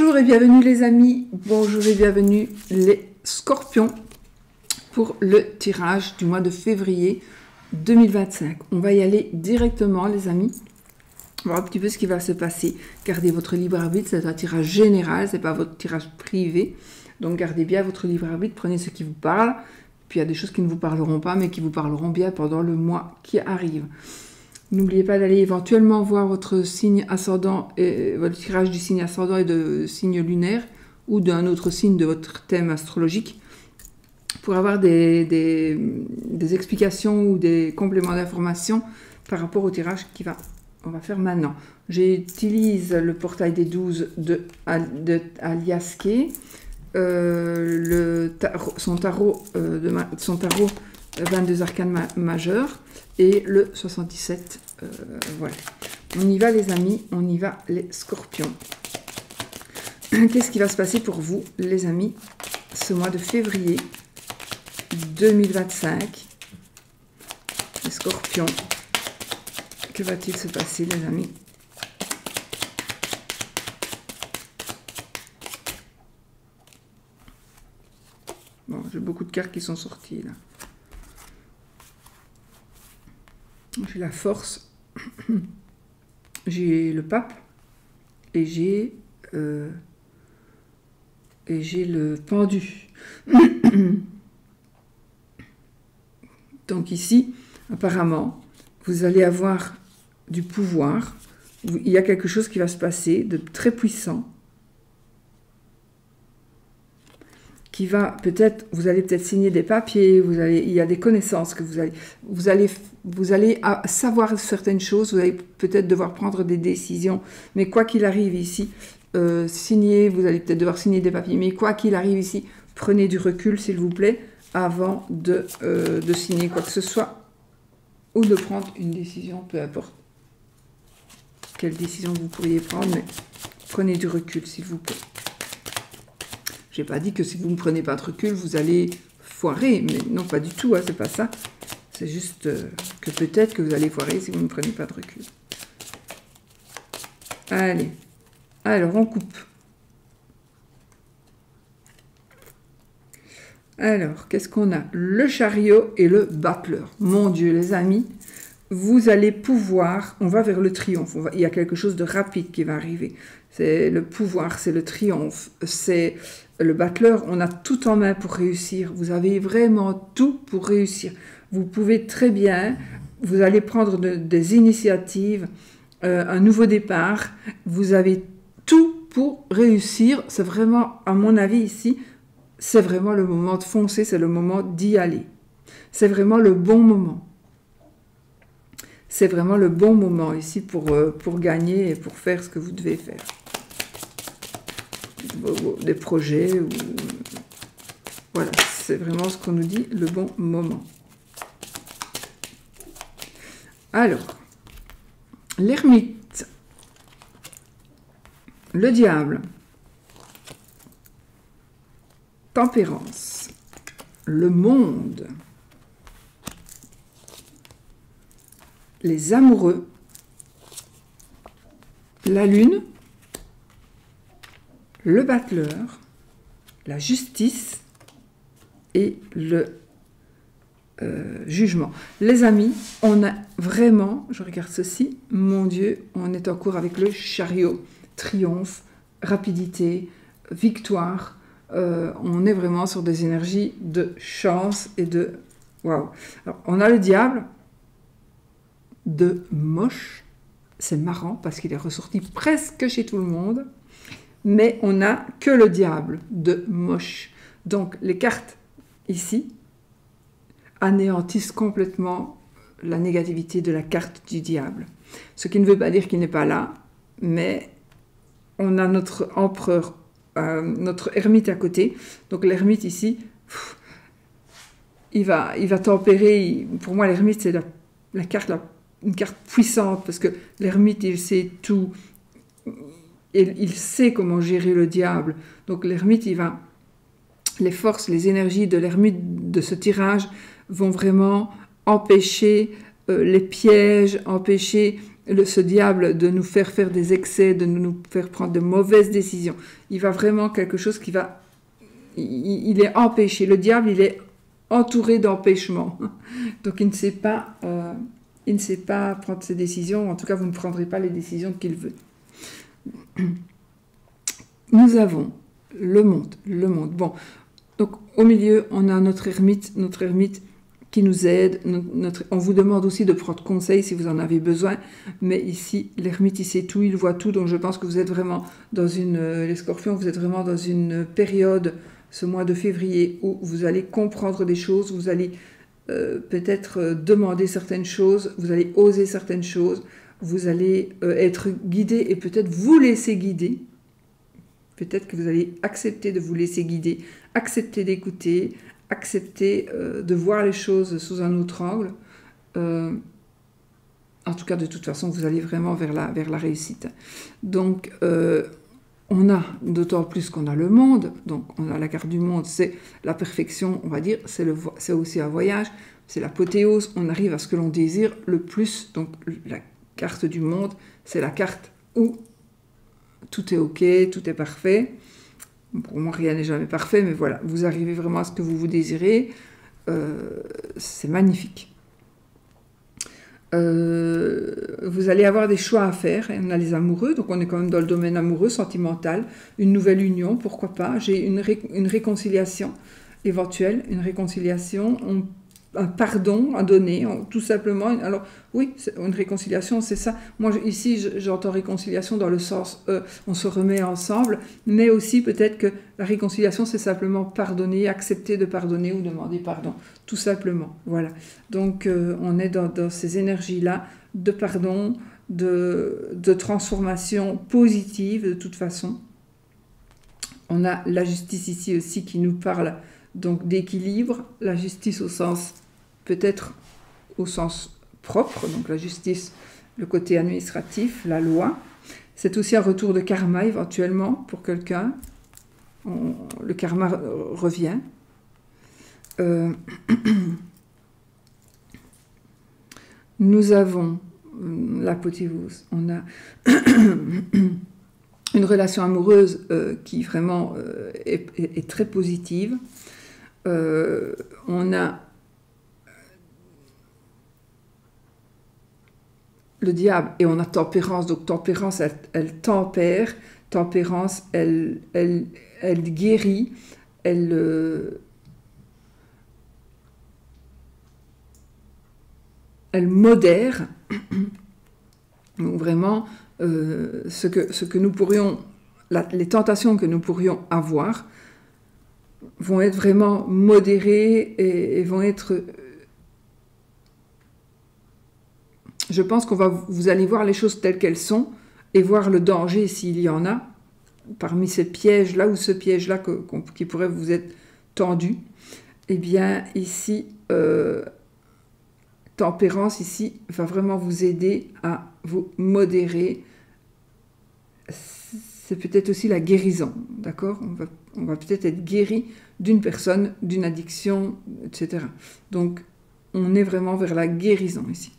Bonjour et bienvenue les amis, bonjour et bienvenue les scorpions pour le tirage du mois de février 2025. On va y aller directement les amis, voir un petit peu ce qui va se passer. Gardez votre libre arbitre, c'est un tirage général, c'est pas votre tirage privé. Donc gardez bien votre libre arbitre, prenez ce qui vous parle. Puis il y a des choses qui ne vous parleront pas, mais qui vous parleront bien pendant le mois qui arrive. N'oubliez pas d'aller éventuellement voir votre signe ascendant, et votre tirage du signe ascendant et de signe lunaire, ou d'un autre signe de votre thème astrologique, pour avoir des explications ou des compléments d'information par rapport au tirage on va faire maintenant. J'utilise le portail des 12 de Alias Kay, son tarot 22 arcanes majeurs et le 77. Voilà. On y va les amis, on y va les scorpions. Qu'est-ce qui va se passer pour vous les amis ce mois de février 2025? Les scorpions, que va-t-il se passer les amis? Bon, j'ai beaucoup de cartes qui sont sorties là. J'ai la force, j'ai le pape et j'ai le pendu. Donc ici, apparemment, vous allez avoir du pouvoir. Il y a quelque chose qui va se passer de très puissant. Qui va peut-être, vous allez peut-être signer des papiers, il y a des connaissances que vous allez savoir certaines choses, vous allez peut-être devoir prendre des décisions, mais quoi qu'il arrive ici, vous allez peut-être devoir signer des papiers, mais quoi qu'il arrive ici, prenez du recul s'il vous plaît, avant de signer quoi que ce soit, ou de prendre une décision, peu importe quelle décision vous pourriez prendre, mais prenez du recul s'il vous plaît. Je n'ai pas dit que si vous ne prenez pas de recul, vous allez foirer, mais non, pas du tout, hein, c'est pas ça. C'est juste que peut-être que vous allez foirer si vous ne prenez pas de recul. Allez, alors on coupe. Alors, qu'est-ce qu'on a? Le chariot et le battleur. Mon Dieu, les amis, vous allez pouvoir, on va vers le triomphe. Il y a quelque chose de rapide qui va arriver. C'est le pouvoir, c'est le triomphe, c'est le battleur. On a tout en main pour réussir. Vous avez vraiment tout pour réussir. Vous pouvez très bien, vous allez prendre des initiatives, un nouveau départ. Vous avez tout pour réussir. C'est vraiment, à mon avis ici, c'est vraiment le moment de foncer, c'est le moment d'y aller. C'est vraiment le bon moment. C'est vraiment le bon moment ici pour gagner et pour faire ce que vous devez faire. Des projets, ou... voilà, c'est vraiment ce qu'on nous dit, le bon moment. Alors, l'ermite, le diable, tempérance, le monde, les amoureux, la lune, le battleur, la justice et le jugement. Les amis, on a vraiment, je regarde ceci, mon Dieu, on est en cours avec le chariot, triomphe, rapidité, victoire. On est vraiment sur des énergies de chance et de waouh. Alors, on a le diable de moche, c'est marrant parce qu'il est ressorti presque chez tout le monde, mais on n'a que le diable de moche. Donc les cartes ici anéantissent complètement la négativité de la carte du diable. Ce qui ne veut pas dire qu'il n'est pas là, mais on a notre empereur, notre ermite à côté. Donc l'ermite ici, il va tempérer. Pour moi, l'ermite, c'est la carte, une carte puissante, parce que l'ermite, il sait tout. Et il sait comment gérer le diable. Donc l'ermite, les forces, les énergies de l'ermite de ce tirage vont vraiment empêcher les pièges, empêcher ce diable de nous faire faire des excès, de nous faire prendre de mauvaises décisions. Il va vraiment quelque chose qui va... Il est empêché. Le diable, il est entouré d'empêchements. Donc il ne sait pas prendre ses décisions. En tout cas, vous ne prendrez pas les décisions qu'il veut. Nous avons le monde. Bon, donc au milieu, on a notre ermite qui nous aide. On vous demande aussi de prendre conseil si vous en avez besoin. Mais ici, l'ermite, il sait tout, il voit tout. Donc je pense que vous êtes vraiment dans les scorpions, vous êtes vraiment dans une période, ce mois de février, où vous allez comprendre des choses, vous allez peut-être demander certaines choses, vous allez oser certaines choses, vous allez être guidé et peut-être vous laisser guider. Peut-être que vous allez accepter de vous laisser guider, accepter d'écouter, accepter de voir les choses sous un autre angle. En tout cas, de toute façon, vous allez vraiment vers la réussite. Donc, on a, d'autant plus qu'on a le monde, donc on a la carte du monde, c'est la perfection, on va dire, c'est aussi un voyage, c'est l'apothéose, on arrive à ce que l'on désire le plus. Donc, la carte du monde, c'est la carte où tout est ok, tout est parfait. Pour moi, rien n'est jamais parfait, mais voilà, vous arrivez vraiment à ce que vous désirez. C'est magnifique. Vous allez avoir des choix à faire. On a les amoureux, donc on est quand même dans le domaine amoureux, sentimental. Une nouvelle union, pourquoi pas. J'ai une réconciliation éventuelle, une réconciliation, un pardon à donner, tout simplement. Alors oui, une réconciliation, c'est ça. Moi, ici, j'entends réconciliation dans le sens on se remet ensemble, mais aussi peut-être que la réconciliation, c'est simplement pardonner, accepter de pardonner ou demander pardon, tout simplement. Voilà. Donc, on est dans ces énergies-là de pardon, de transformation positive, de toute façon. On a la justice ici aussi qui nous parle donc d'équilibre, la justice au sens, peut-être au sens propre, donc la justice, le côté administratif, la loi. C'est aussi un retour de karma éventuellement pour quelqu'un. Le karma revient. Nous avons l'apothéose. On a une relation amoureuse qui vraiment est très positive. On a le diable et on a tempérance. Donc tempérance, elle tempère. Tempérance, elle guérit. Elle modère. Donc vraiment, ce que nous pourrions, les tentations que nous pourrions avoir vont être vraiment modérées et vont être... Je pense vous allez voir les choses telles qu'elles sont et voir le danger s'il y en a parmi ces pièges-là ou ce piège-là qui pourrait vous être tendu. Eh bien, ici, tempérance, ici, va vraiment vous aider à vous modérer. C'est peut-être aussi la guérison, d'accord ? On va peut-être être guéri d'une personne, d'une addiction, etc. Donc, on est vraiment vers la guérison ici.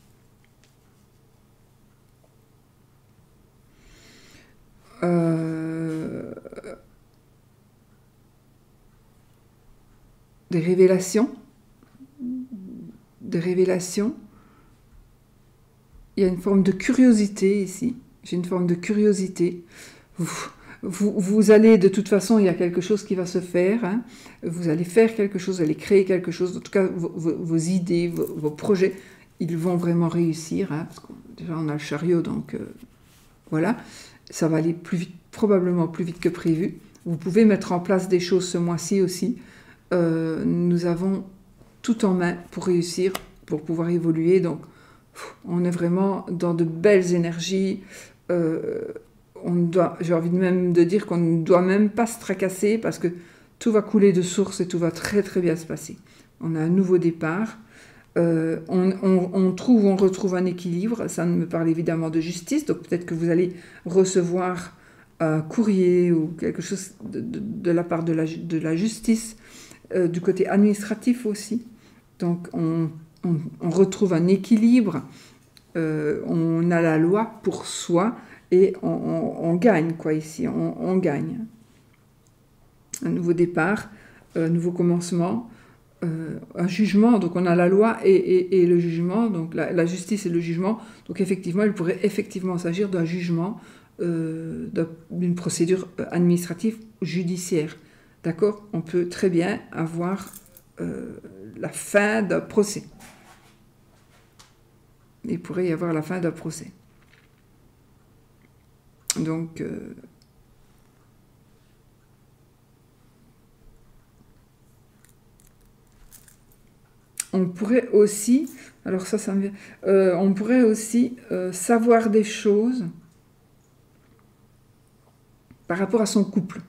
Des révélations. Il y a une forme de curiosité ici. J'ai une forme de curiosité. Vous allez, de toute façon, il y a quelque chose qui va se faire. Hein. Vous allez faire quelque chose, vous allez créer quelque chose. En tout cas, vos idées, vos projets, ils vont vraiment réussir. Hein, parce que déjà, on a le chariot, donc voilà. Ça va aller plus vite, probablement plus vite que prévu. Vous pouvez mettre en place des choses ce mois-ci aussi. Nous avons tout en main pour réussir, pour pouvoir évoluer. Donc, on est vraiment dans de belles énergies. J'ai envie même de dire qu'on ne doit même pas se tracasser parce que tout va couler de source et tout va très très bien se passer. On a un nouveau départ. On retrouve un équilibre. Ça me parle évidemment de justice. Donc peut-être que vous allez recevoir un courrier ou quelque chose de la part de la justice, du côté administratif aussi. Donc on retrouve un équilibre on a la loi pour soi et on gagne, quoi, ici, on gagne. Un nouveau départ, un nouveau commencement, un jugement, donc on a la loi et le jugement, donc la justice et le jugement, donc effectivement, il pourrait effectivement s'agir d'un jugement, d'une procédure administrative ou judiciaire. D'accord? On peut très bien avoir la fin d'un procès. Il pourrait y avoir la fin d'un procès. Donc, on pourrait aussi, alors ça me vient, on pourrait aussi savoir des choses par rapport à son couple.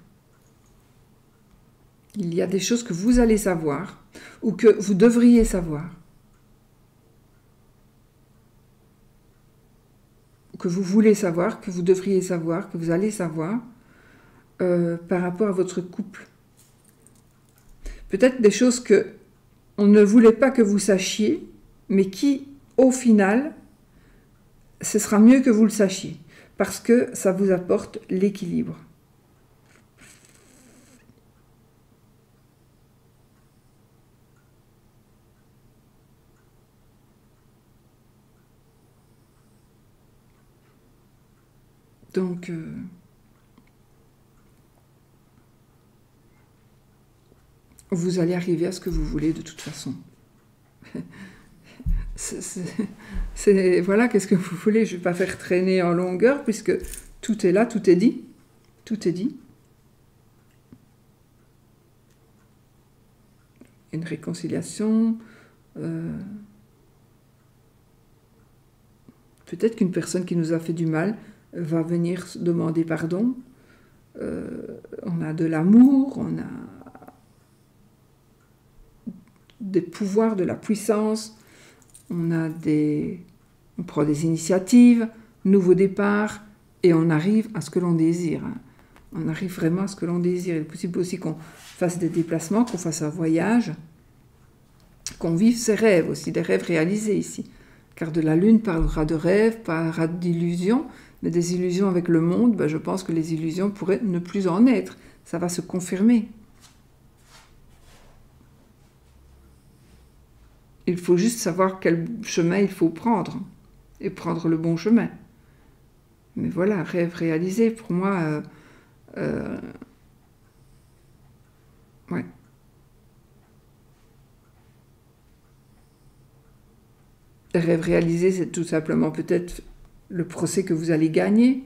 Il y a des choses que vous allez savoir ou que vous devriez savoir, que vous voulez savoir, que vous devriez savoir, que vous allez savoir par rapport à votre couple. Peut-être des choses que on ne voulait pas que vous sachiez, mais qui, au final, ce sera mieux que vous le sachiez, parce que ça vous apporte l'équilibre. Donc, vous allez arriver à ce que vous voulez de toute façon. Voilà, qu'est-ce que vous voulez? Je ne vais pas faire traîner en longueur, puisque tout est là, tout est dit. Tout est dit. Une réconciliation. Peut-être qu'une personne qui nous a fait du mal va venir demander pardon. On a de l'amour, on a des pouvoirs, de la puissance, on prend des initiatives, nouveau départ, et on arrive à ce que l'on désire. On arrive vraiment à ce que l'on désire. Il est possible aussi qu'on fasse des déplacements, qu'on fasse un voyage, qu'on vive ses rêves aussi, des rêves réalisés ici. Car de la lune parlera de rêves, parlera d'illusions, mais des illusions avec le monde, ben je pense que les illusions pourraient ne plus en être. Ça va se confirmer. Il faut juste savoir quel chemin il faut prendre, et prendre le bon chemin. Mais voilà, rêve réalisé, pour moi, ouais. Rêve réalisé, c'est tout simplement peut-être le procès que vous allez gagner.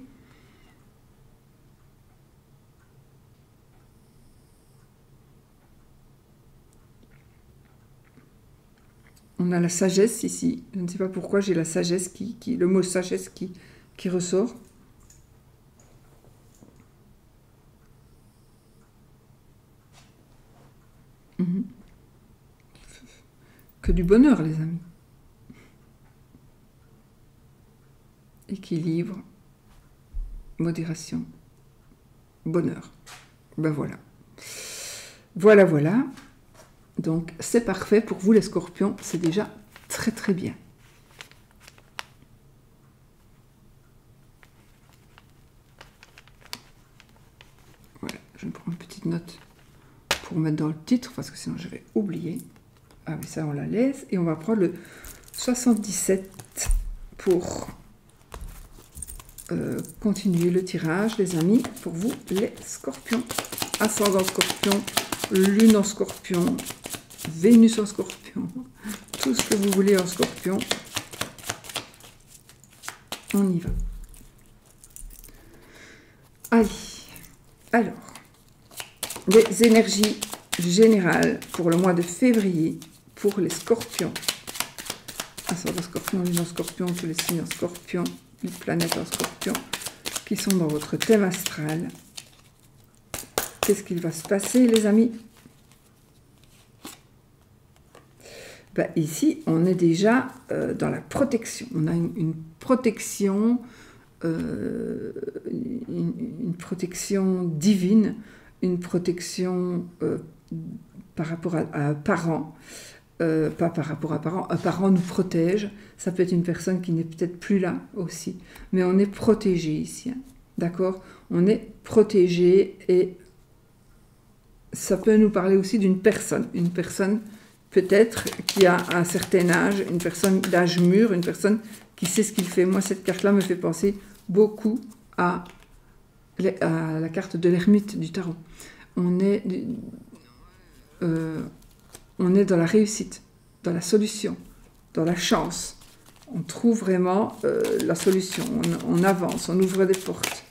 On a la sagesse ici. Je ne sais pas pourquoi j'ai la sagesse le mot sagesse qui ressort. Que du bonheur, les amis. Équilibre, modération, bonheur. Ben voilà. Voilà, voilà. Donc, c'est parfait pour vous, les scorpions. C'est déjà très, très bien. Voilà, je vais prendre une petite note pour mettre dans le titre, parce que sinon je vais oublier. Ah oui, ça, on la laisse. Et on va prendre le 77 pour continuer le tirage, les amis, pour vous, les scorpions. Ascendant scorpion, lune en scorpion, Vénus en scorpion, tout ce que vous voulez en scorpion. On y va. Allez, alors, les énergies générales pour le mois de février pour les scorpions. Ascendant scorpion, lune en scorpion, tous les signes en scorpion, les planètes en scorpion qui sont dans votre thème astral. Qu'est-ce qu'il va se passer, les amis? Ben, ici, on est déjà dans la protection. On a une protection, une protection divine, une protection par rapport à un parent. pas par rapport à un parent nous protège, ça peut être une personne qui n'est peut-être plus là aussi, mais on est protégé ici, hein, d'accord? On est protégé et ça peut nous parler aussi d'une personne, une personne peut-être qui a un certain âge, une personne d'âge mûr, une personne qui sait ce qu'il fait. Moi, cette carte-là me fait penser beaucoup à la carte de l'ermite du tarot. On est dans la réussite, dans la solution, dans la chance. On trouve vraiment la solution, on avance, on ouvre des portes.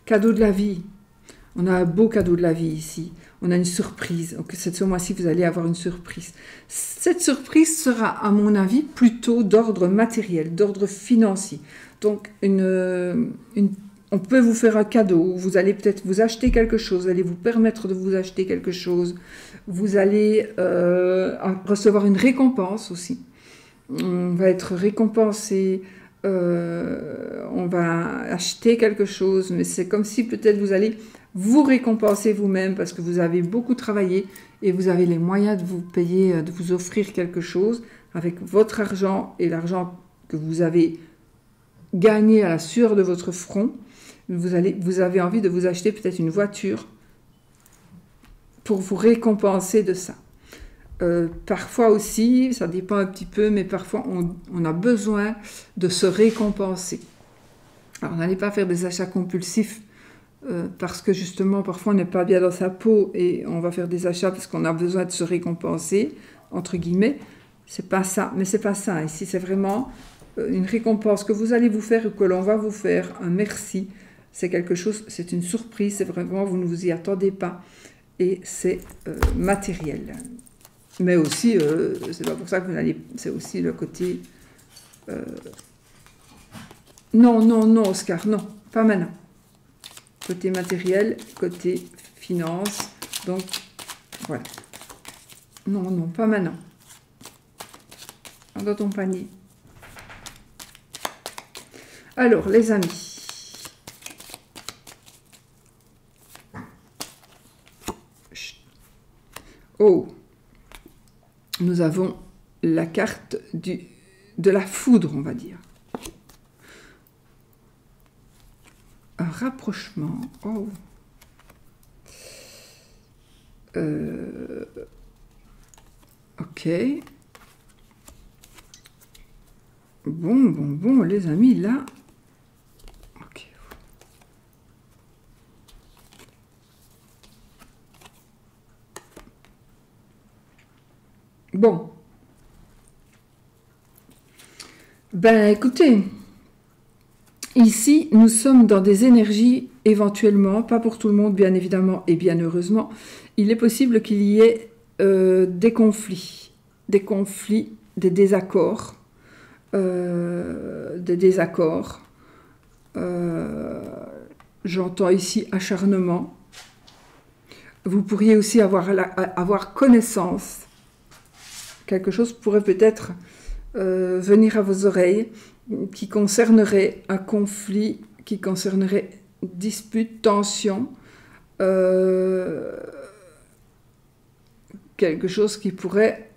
Cadeau de la vie. On a un beau cadeau de la vie ici. On a une surprise. Donc, ce mois-ci, vous allez avoir une surprise. Cette surprise sera, à mon avis, plutôt d'ordre matériel, d'ordre financier. Donc, on peut vous faire un cadeau. Vous allez peut-être vous acheter quelque chose. Vous allez vous permettre de vous acheter quelque chose. Vous allez recevoir une récompense aussi. On va être récompensé. On va acheter quelque chose, mais c'est comme si peut-être vous allez vous récompenser vous-même parce que vous avez beaucoup travaillé et vous avez les moyens de vous payer, de vous offrir quelque chose avec votre argent et l'argent que vous avez gagné à la sueur de votre front. Vous avez envie de vous acheter peut-être une voiture pour vous récompenser de ça. Parfois aussi, ça dépend un petit peu, mais parfois on a besoin de se récompenser. Alors n'allez pas faire des achats compulsifs parce que justement parfois on n'est pas bien dans sa peau et on va faire des achats parce qu'on a besoin de se récompenser, entre guillemets. C'est pas ça, mais c'est pas ça. Ici c'est vraiment une récompense que vous allez vous faire ou que l'on va vous faire, un merci. C'est quelque chose, c'est une surprise, c'est vraiment, vous ne vous y attendez pas et c'est matériel. Mais aussi, c'est pas pour ça que vous allez... C'est aussi le côté... Non, non, non, Oscar, non, pas maintenant. Côté matériel, côté finance, donc, voilà. Non, non, pas maintenant. Dans ton panier. Alors, les amis. Oh, nous avons la carte de la foudre, on va dire. Un rapprochement. Oh. Ok. Bon, les amis, là. Ok. Bon. Ben, écoutez, ici, nous sommes dans des énergies, éventuellement, pas pour tout le monde, bien évidemment, et bien heureusement, il est possible qu'il y ait des conflits, des désaccords, j'entends ici acharnement. Vous pourriez aussi avoir connaissance. Quelque chose pourrait peut-être venir à vos oreilles qui concernerait un conflit, qui concernerait dispute, tension, quelque chose qui pourrait...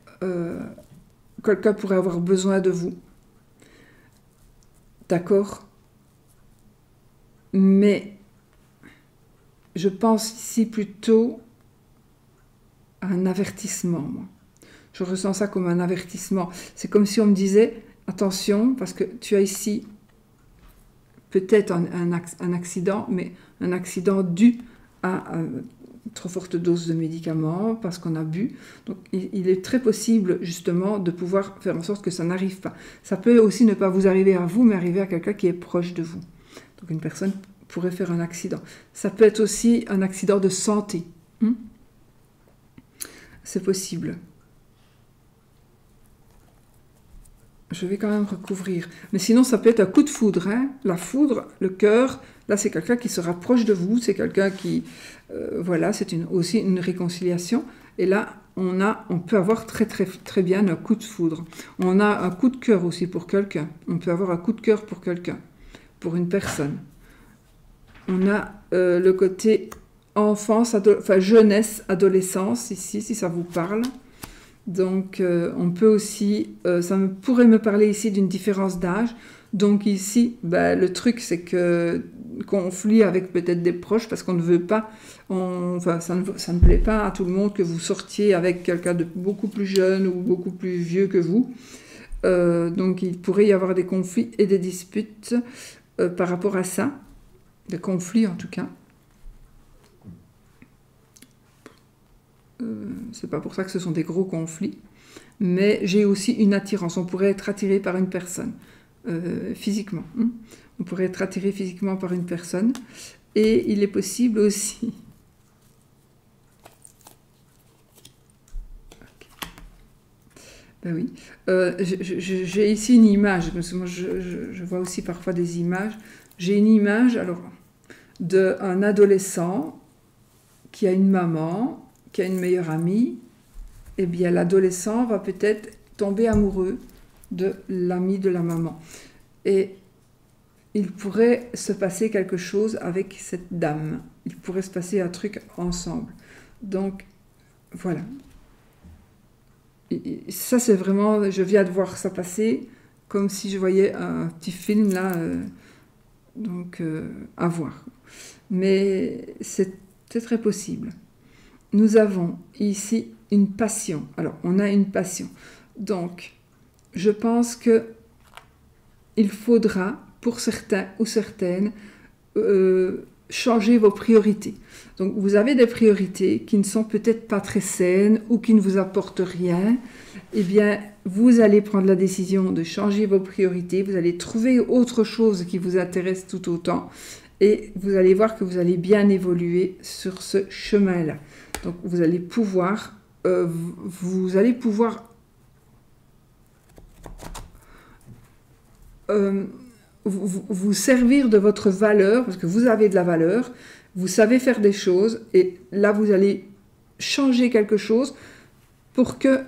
quelqu'un pourrait avoir besoin de vous. D'accord? Mais je pense ici plutôt à un avertissement, moi. Je ressens ça comme un avertissement. C'est comme si on me disait, attention, parce que tu as ici peut-être un accident, mais un accident dû à une trop forte dose de médicaments, parce qu'on a bu. Donc il est très possible justement de pouvoir faire en sorte que ça n'arrive pas. Ça peut aussi ne pas vous arriver à vous, mais arriver à quelqu'un qui est proche de vous. Donc une personne pourrait faire un accident. Ça peut être aussi un accident de santé. C'est possible. Je vais quand même recouvrir. Mais sinon, ça peut être un coup de foudre. Hein. La foudre, le cœur, là, c'est quelqu'un qui se rapproche de vous. C'est quelqu'un qui... voilà, c'est aussi une réconciliation. Et là, on peut avoir très bien un coup de foudre. On a un coup de cœur aussi pour quelqu'un. On peut avoir un coup de cœur pour quelqu'un, pour une personne. On a le côté enfance, jeunesse, adolescence, ici, si ça vous parle. Donc, on peut aussi, pourrait me parler ici d'une différence d'âge. Donc ici, le truc, c'est que conflit avec peut-être des proches, parce qu'on ne veut pas, ça ne plaît pas à tout le monde que vous sortiez avec quelqu'un de beaucoup plus jeune ou beaucoup plus vieux que vous. Donc il pourrait y avoir des conflits et des disputes par rapport à ça, des conflits en tout cas. C'est pas pour ça que ce sont des gros conflits, mais j'ai aussi une attirance. On pourrait être attiré par une personne physiquement. On pourrait être attiré physiquement par une personne, et il est possible aussi. Ben oui, j'ai ici une image, parce que moi je vois aussi parfois des images. J'ai une image alors d'un adolescent qui a une maman, qui a une meilleure amie. Eh bien l'adolescent va peut-être tomber amoureux de l'ami de la maman. Et il pourrait se passer quelque chose avec cette dame. Il pourrait se passer un truc ensemble. Donc voilà. Et ça, c'est vraiment, je viens de voir ça passer, comme si je voyais un petit film là, à voir. Mais c'est très possible. Nous avons ici une passion. Alors, on a une passion. Donc, je pense que il faudra, pour certains ou certaines, changer vos priorités. Donc, vous avez des priorités qui ne sont peut-être pas très saines ou qui ne vous apportent rien. Eh bien, vous allez prendre la décision de changer vos priorités. Vous allez trouver autre chose qui vous intéresse tout autant. Et vous allez voir que vous allez bien évoluer sur ce chemin-là. Donc, vous allez pouvoir vous servir de votre valeur, parce que vous avez de la valeur, vous savez faire des choses, et là vous allez changer quelque chose pour que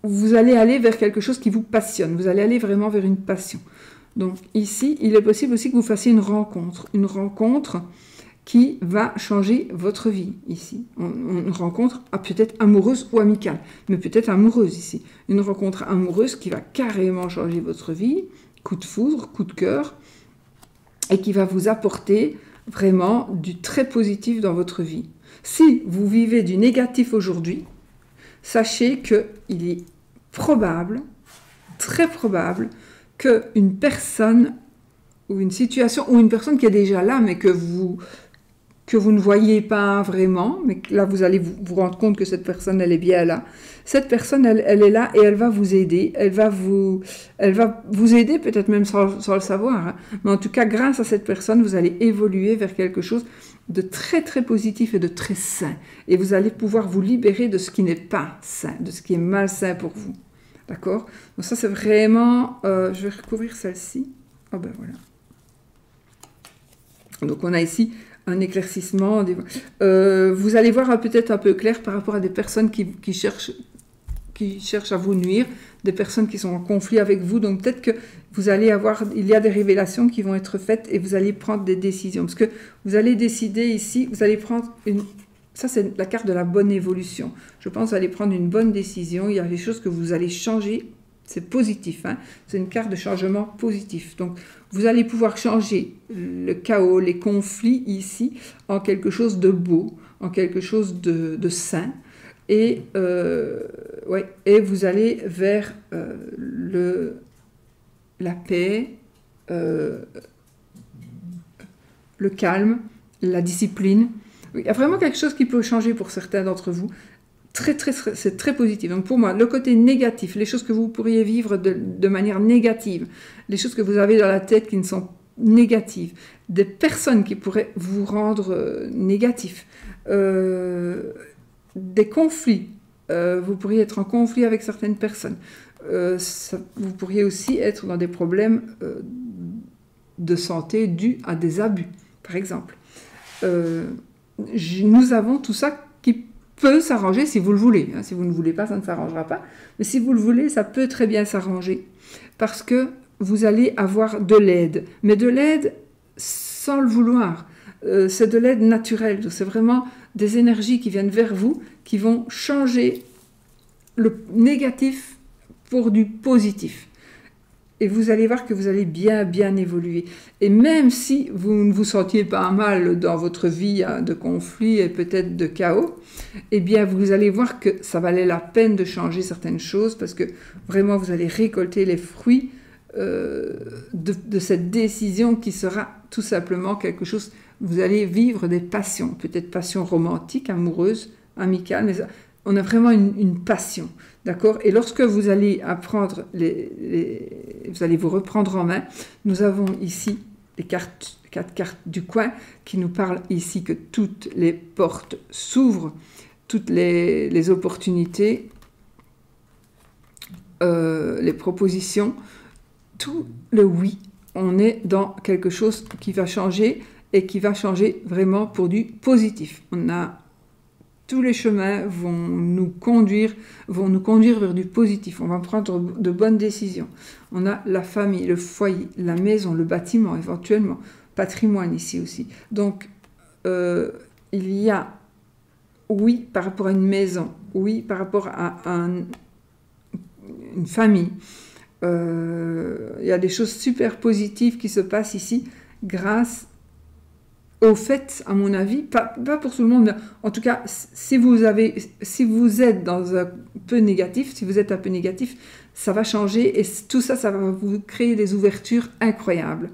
vous allez aller vers quelque chose qui vous passionne, vous allez aller vraiment vers une passion. Donc ici, il est possible aussi que vous fassiez une rencontre qui va changer votre vie ici. Une rencontre peut-être amoureuse ou amicale, mais peut-être amoureuse ici. Une rencontre amoureuse qui va carrément changer votre vie, coup de foudre, coup de cœur, et qui va vous apporter vraiment du très positif dans votre vie. Si vous vivez du négatif aujourd'hui, sachez qu'il est probable, très probable, qu'une personne ou une situation, ou une personne qui est déjà là, mais que vous ne voyez pas vraiment, mais là vous allez vous rendre compte que cette personne, elle est bien là. Cette personne, elle est là et elle va vous aider. Elle va vous aider peut-être même sans le savoir. Hein. Mais en tout cas, grâce à cette personne, vous allez évoluer vers quelque chose de très très positif et de très sain. Et vous allez pouvoir vous libérer de ce qui n'est pas sain, de ce qui est malsain pour vous. D'accord? Donc ça, c'est vraiment... je vais recouvrir celle-ci. Ah ben voilà. Donc on a ici un éclaircissement. Vous allez voir peut-être un peu clair par rapport à des personnes qui cherchent à vous nuire, des personnes qui sont en conflit avec vous. Donc peut-être que vous allez il y a des révélations qui vont être faites et vous allez prendre des décisions. Parce que vous allez décider ici, vous allez prendre ça, c'est la carte de la bonne évolution. Je pense que vous allez prendre une bonne décision. Il y a des choses que vous allez changer. C'est positif. Hein. C'est une carte de changement positif. Donc, vous allez pouvoir changer le chaos, les conflits ici, en quelque chose de beau, en quelque chose de sain. Et, et vous allez vers la paix, le calme, la discipline. Il y a vraiment quelque chose qui peut changer pour certains d'entre vous. C'est très positif. Donc pour moi, le côté négatif, les choses que vous pourriez vivre de manière négative, les choses que vous avez dans la tête qui ne sont négatives, des personnes qui pourraient vous rendre négatif, des conflits, vous pourriez être en conflit avec certaines personnes, vous pourriez aussi être dans des problèmes de santé dus à des abus, par exemple. nous avons tout ça qui peut s'arranger si vous le voulez. Si vous ne voulez pas, ça ne s'arrangera pas. Mais si vous le voulez, ça peut très bien s'arranger. Parce que vous allez avoir de l'aide. Mais de l'aide sans le vouloir. C'est de l'aide naturelle. C'est vraiment des énergies qui viennent vers vous, qui vont changer le négatif pour du positif. Et vous allez voir que vous allez bien évoluer. Et même si vous ne vous sentiez pas mal dans votre vie de conflit et peut-être de chaos, eh bien vous allez voir que ça valait la peine de changer certaines choses parce que vraiment vous allez récolter les fruits de cette décision qui sera tout simplement quelque chose. Vous allez vivre des passions, peut-être passions romantiques, amoureuses, amicales, mais on a vraiment une passion. D'accord? Et lorsque vous allez apprendre, vous allez vous reprendre en main, nous avons ici les 4 cartes du coin qui nous parlent ici que toutes les portes s'ouvrent, toutes les opportunités, les propositions, tout le oui. On est dans quelque chose qui va changer et qui va changer vraiment pour du positif. Tous les chemins vont nous conduire vers du positif. On va prendre de bonnes décisions. On a la famille, le foyer, la maison, le bâtiment, éventuellement, patrimoine ici aussi. Donc, il y a oui par rapport à une maison, oui par rapport à une famille. Il y a des choses super positives qui se passent ici grâce au fait, à mon avis, pas pour tout le monde, mais en tout cas, si vous êtes dans un peu négatif, si vous êtes un peu négatif, ça va changer et tout ça, ça va vous créer des ouvertures incroyables.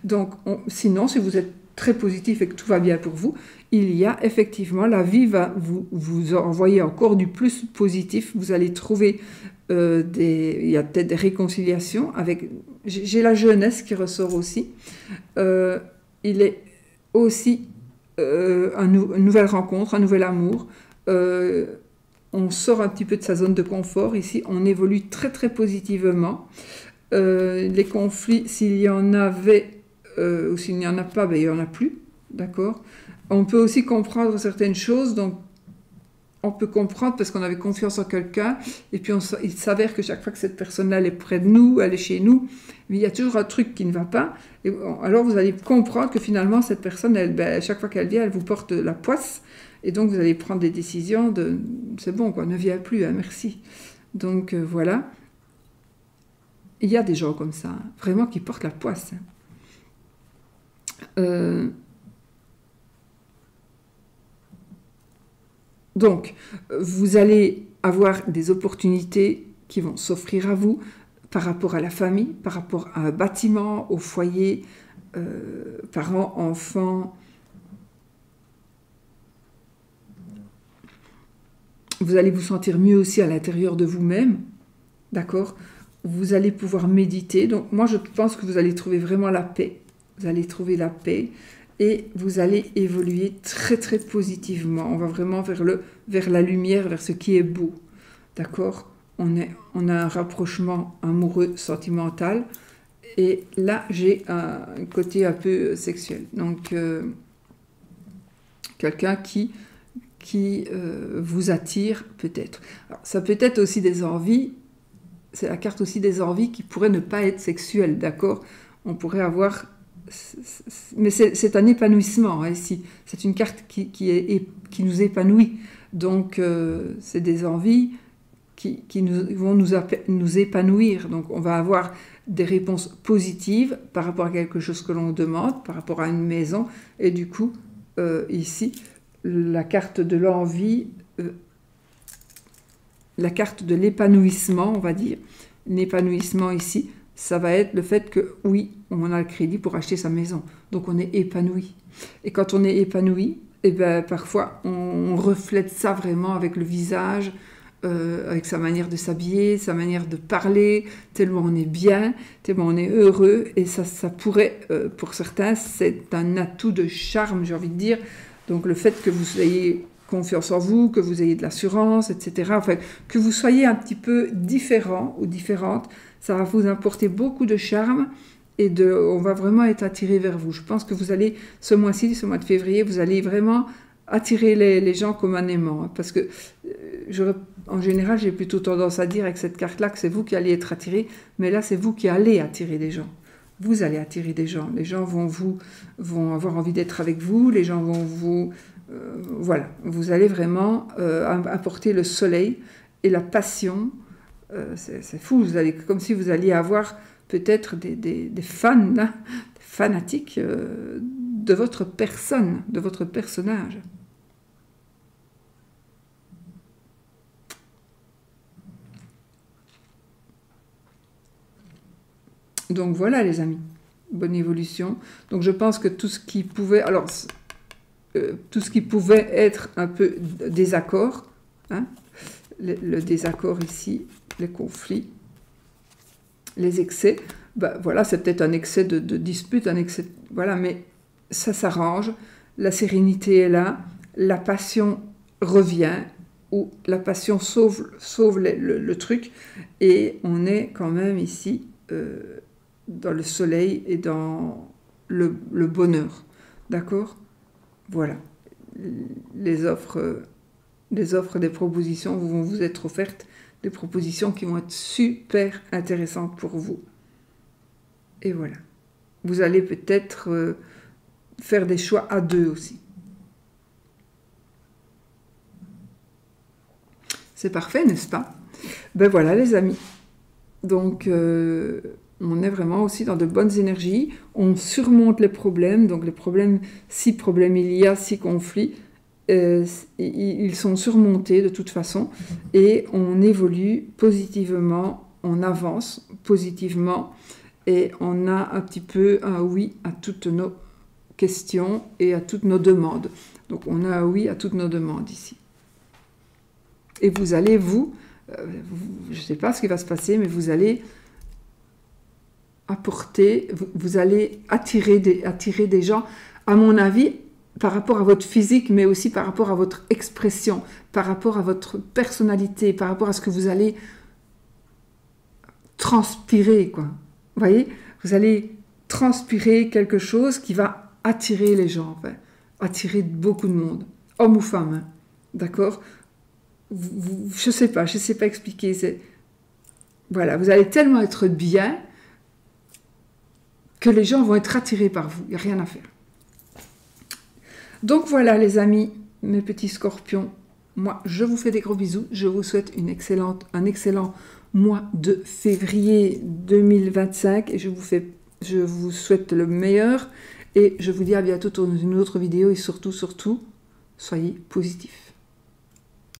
Donc, sinon, si vous êtes très positif et que tout va bien pour vous, il y a effectivement, la vie va vous envoyer encore du plus positif. Vous allez trouver il y a peut-être des réconciliations avec. J'ai la jeunesse qui ressort aussi. Il est aussi une nouvelle rencontre, un nouvel amour. On sort un petit peu de sa zone de confort. Ici, on évolue très très positivement. Les conflits, s'il y en avait ou s'il n'y en a pas, ben, il n'y en a plus. D'accord ? On peut aussi comprendre certaines choses. Donc, on peut comprendre parce qu'on avait confiance en quelqu'un. Et puis, il s'avère que chaque fois que cette personne-là elle est près de nous, elle est chez nous, mais il y a toujours un truc qui ne va pas. Et alors, vous allez comprendre que finalement, cette personne, chaque fois qu'elle vient, elle vous porte la poisse. Et donc, vous allez prendre des décisions de « c'est bon, quoi, ne viens plus, hein, merci ». Donc, voilà. Il y a des gens comme ça, hein, vraiment qui portent la poisse. Hein. Donc, vous allez avoir des opportunités qui vont s'offrir à vous par rapport à la famille, par rapport à un bâtiment, au foyer, parents, enfants. Vous allez vous sentir mieux aussi à l'intérieur de vous-même, d'accord? Vous allez pouvoir méditer. Donc, moi, je pense que vous allez trouver vraiment la paix. Vous allez trouver la paix. Et vous allez évoluer très très positivement. On va vraiment vers la lumière, vers ce qui est beau. D'accord ? On a un rapprochement amoureux, sentimental. Et là, j'ai un côté un peu sexuel. Donc, quelqu'un qui vous attire peut-être. Alors, ça peut être aussi des envies. C'est la carte aussi des envies qui pourraient ne pas être sexuelles. D'accord ? On pourrait avoir... Mais c'est un épanouissement hein, ici. C'est une carte qui nous épanouit. Donc, c'est des envies qui vont nous épanouir. Donc, on va avoir des réponses positives par rapport à quelque chose que l'on demande, par rapport à une maison. Et du coup, ici, la carte de l'envie, la carte de l'épanouissement, on va dire. L'épanouissement ici, ça va être le fait que, oui, on a le crédit pour acheter sa maison. Donc, on est épanoui. Et quand on est épanoui, eh ben, parfois, on reflète ça vraiment avec le visage, avec sa manière de s'habiller, sa manière de parler, tellement on est bien, tellement on est heureux. Et ça pourrait, pour certains, c'est un atout de charme, j'ai envie de dire. Donc, le fait que vous ayez confiance en vous, que vous ayez de l'assurance, etc. Enfin, que vous soyez un petit peu différent ou différente, ça va vous apporter beaucoup de charme et on va vraiment être attiré vers vous. Je pense que vous allez, ce mois-ci, ce mois de février, vous allez vraiment attirez les gens comme un aimant, hein, parce que en général, j'ai plutôt tendance à dire avec cette carte-là que c'est vous qui allez être attiré, mais là, c'est vous qui allez attirer des gens. Vous allez attirer des gens. Les gens vont avoir envie d'être avec vous, les gens vont vous... voilà, vous allez vraiment apporter le soleil et la passion. C'est fou, vous allez, comme si vous alliez avoir peut-être des fans, là, des fanatiques de votre personne, de votre personnage. Donc voilà les amis, bonne évolution. Donc je pense que tout ce qui pouvait, alors tout ce qui pouvait être un peu désaccord, hein, le désaccord ici, les conflits, les excès, ben voilà, c'est peut-être un excès de dispute, un excès, voilà, mais ça s'arrange, la sérénité est là, la passion revient, ou la passion sauve le truc, et on est quand même ici dans le soleil et dans le bonheur, d'accord? Voilà, les offres, des propositions vont vous être offertes, des propositions qui vont être super intéressantes pour vous. Et voilà, vous allez peut-être faire des choix à deux aussi. C'est parfait, n'est-ce pas? Ben voilà les amis, donc on est vraiment aussi dans de bonnes énergies, on surmonte les problèmes, donc les problèmes, si problème il y a, si conflit, ils sont surmontés de toute façon, et on évolue positivement, on avance positivement, et on a un petit peu un oui à toutes nos questions et à toutes nos demandes. Donc on a un oui à toutes nos demandes ici. Et vous allez, je ne sais pas ce qui va se passer, mais vous allez apporter, vous allez attirer des gens, à mon avis, par rapport à votre physique, mais aussi par rapport à votre expression, par rapport à votre personnalité, par rapport à ce que vous allez transpirer, quoi. Vous voyez, vous allez transpirer quelque chose qui va attirer les gens, enfin, attirer beaucoup de monde, homme ou femme, hein, d'accord? Je sais pas expliquer. Voilà, vous allez tellement être bien que les gens vont être attirés par vous. Il n'y a rien à faire. Donc voilà les amis, mes petits scorpions. Moi, je vous fais des gros bisous. Je vous souhaite un excellent mois de février 2025. Et je vous souhaite le meilleur. Et je vous dis à bientôt dans une autre vidéo. Et surtout, soyez positifs.